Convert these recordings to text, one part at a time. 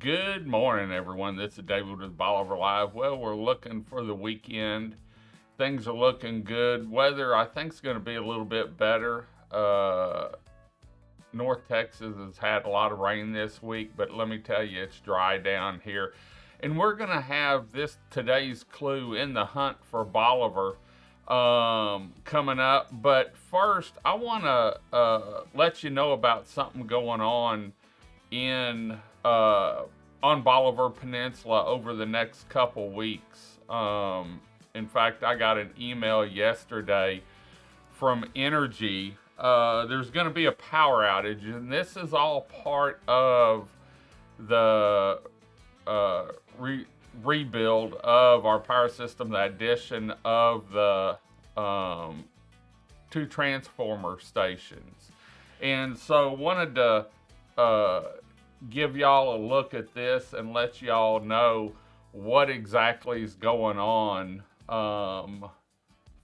Good morning, everyone. This is David with Bolivar Live. Well, we're looking for the weekend. Things are looking good. Weather, I think, is going to be a little bit better. North Texas has had a lot of rain this week, but let me tell you, it's dry down here. And we're going to have today's clue in the hunt for Bolivar coming up. But first, I want to let you know about something going on on Bolivar Peninsula over the next couple weeks. In fact, I got an email yesterday from Entergy. There's going to be a power outage, and this is all part of the rebuild of our power system, the addition of the two transformer stations. And so wanted to give y'all a look at this and let y'all know what exactly is going on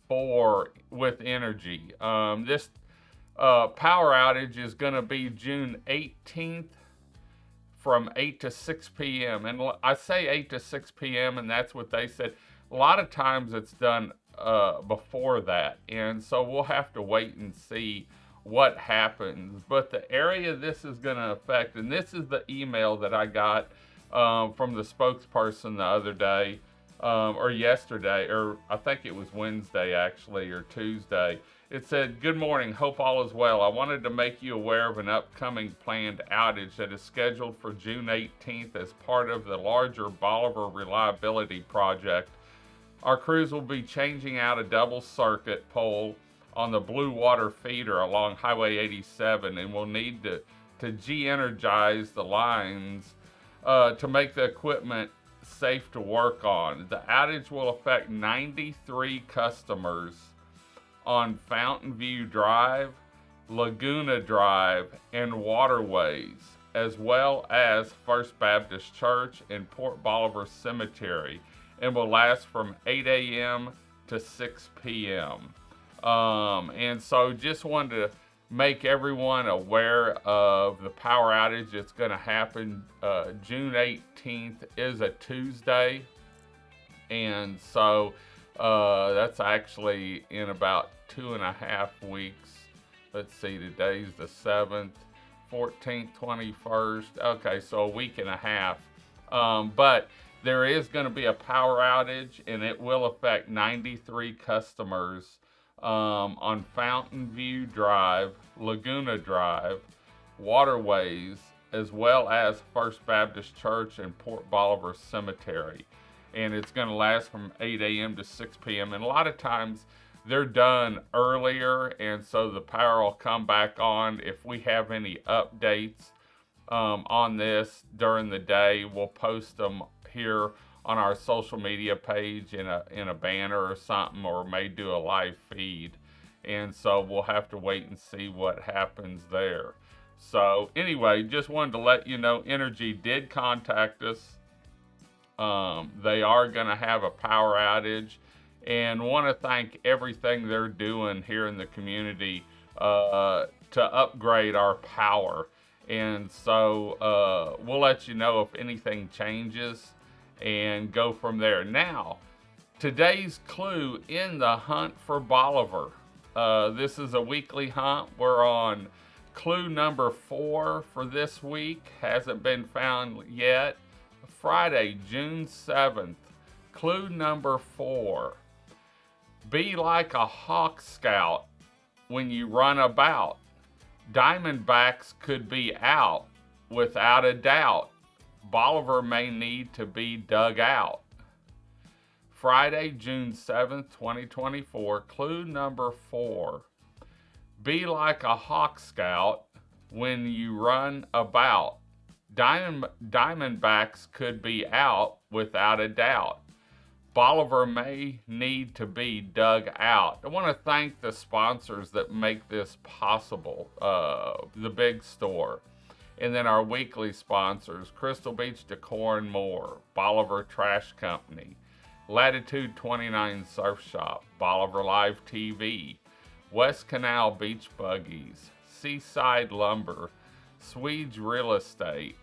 with Entergy. This power outage is going to be June 18th from 8 to 6 p.m. And I say 8 to 6 p.m. and that's what they said. A lot of times it's done before that, and so we'll have to wait and see what happens. But the area this is going to affect, and this is the email that I got from the spokesperson the other day, or yesterday, or I think it was Wednesday actually, or Tuesday. It said, "Good morning, hope all is well. I wanted to make you aware of an upcoming planned outage that is scheduled for June 18th as part of the larger Bolivar reliability project. Our crews will be changing out a double circuit pole on the Blue Water feeder along Highway 87, and will need to de-energize the lines to make the equipment safe to work on. The outage will affect 93 customers on Fountain View Drive, Laguna Drive, and Waterways, as well as First Baptist Church and Port Bolivar Cemetery, and will last from 8 a.m. to 6 p.m. And so just wanted to make everyone aware of the power outage that's going to happen. June 18th is a Tuesday, and so that's actually in about 2.5 weeks. Let's see, today's the 7th, 14th, 21st. Okay, so a week and a half. But there is going to be a power outage, and it will affect 93 customers on Fountain View Drive, Laguna Drive, Waterways, as well as First Baptist Church and Port Bolivar Cemetery. And it's going to last from 8 a.m. to 6 p.m. And a lot of times they're done earlier, and so the power will come back on. If we have any updates on this during the day, we'll post them here on our social media page in a banner or something, or may do a live feed. And so we'll have to wait and see what happens there. So anyway, just wanted to let you know, Entergy did contact us. They are going to have a power outage, and want to thank everything they're doing here in the community to upgrade our power. And so we'll let you know if anything changes and go from there. Now, today's clue in the hunt for Bolivar. This is a weekly hunt. We're on clue number 4 for this week. Hasn't been found yet. Friday, June 7th. Clue number 4. Be like a hawk scout when you run about. Diamondbacks could be out without a doubt. Bolivar may need to be dug out. Friday, June 7th, 2024, clue number 4. Be like a hawk scout when you run about. Diamondbacks could be out without a doubt. Bolivar may need to be dug out. I want to thank the sponsors that make this possible. The Big Store. And then our weekly sponsors, Crystal Beach Decor and More, Bolivar Trash Company, Latitude 29 Surf Shop, Bolivar Live TV, West Canal Beach Buggies, Seaside Lumber, Swedes Real Estate,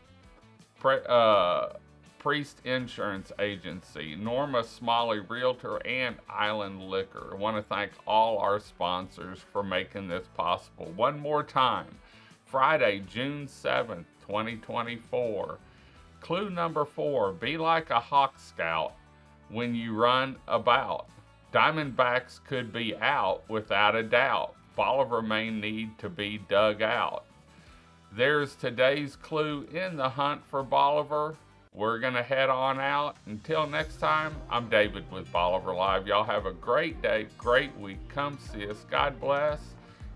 Priest Insurance Agency, Norma Smalley Realtor, and Island Liquor. I want to thank all our sponsors for making this possible. One more time, Friday, June 7th, 2024. Clue number 4, be like a Hawk Scout when you run about. Diamondbacks could be out without a doubt. Bolivar may need to be dug out. There's today's clue in the hunt for Bolivar. We're going to head on out. Until next time, I'm David with Bolivar Live. Y'all have a great day, great week. Come see us. God bless.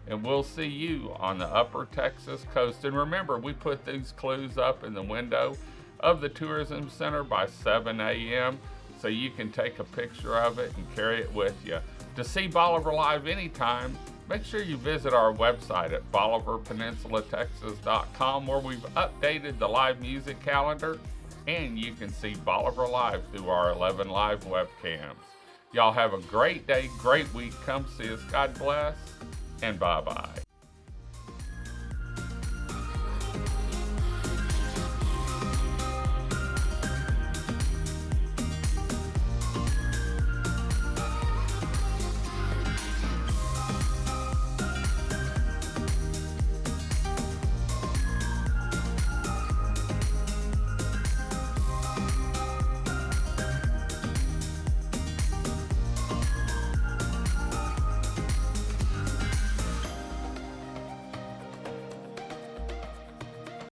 And we'll see you on the upper Texas coast. And remember, we put these clues up in the window of the Tourism Center by 7 a.m. so you can take a picture of it and carry it with you. To see Bolivar Live anytime, make sure you visit our website at BolivarPeninsulaTexas.com, where we've updated the live music calendar, and you can see Bolivar Live through our 11 live webcams. Y'all have a great day, great week. Come see us. God bless, and bye-bye.